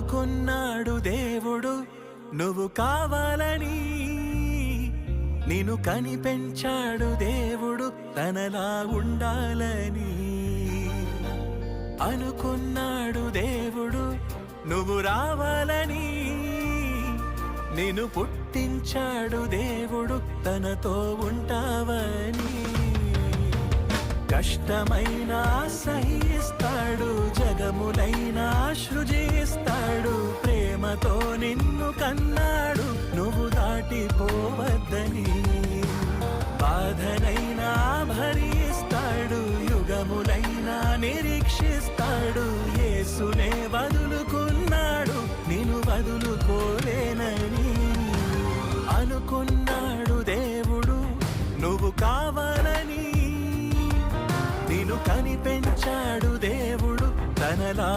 అనుకున్నాడు దేవుడు నువ్వు కావాలని, నిన్ను కనిపెంచాడు దేవుడు తనలా ఉండాలని. అనుకున్నాడు దేవుడు నువ్వు రావాలని, నిన్ను పుట్టించాడు దేవుడు తనతో ఉంటావని. కష్టమైనా సహిస్తాడు, జగములైనా సృజిస్తాడు, ప్రేమతో నిన్ను కన్నాడు నువ్వు దాటిపోవద్దని. బాధనైనా భరిస్తాడు, యుగములైనా నిరీక్షిస్తాడు, యేసునే వదులుకున్నాడు నిన్ను వదులుకోలేనని. అనుకున్నాడు దేవుడు నువ్వు కావాలని, నిన్ను కనిపెంచాడు దేవుడు తనలా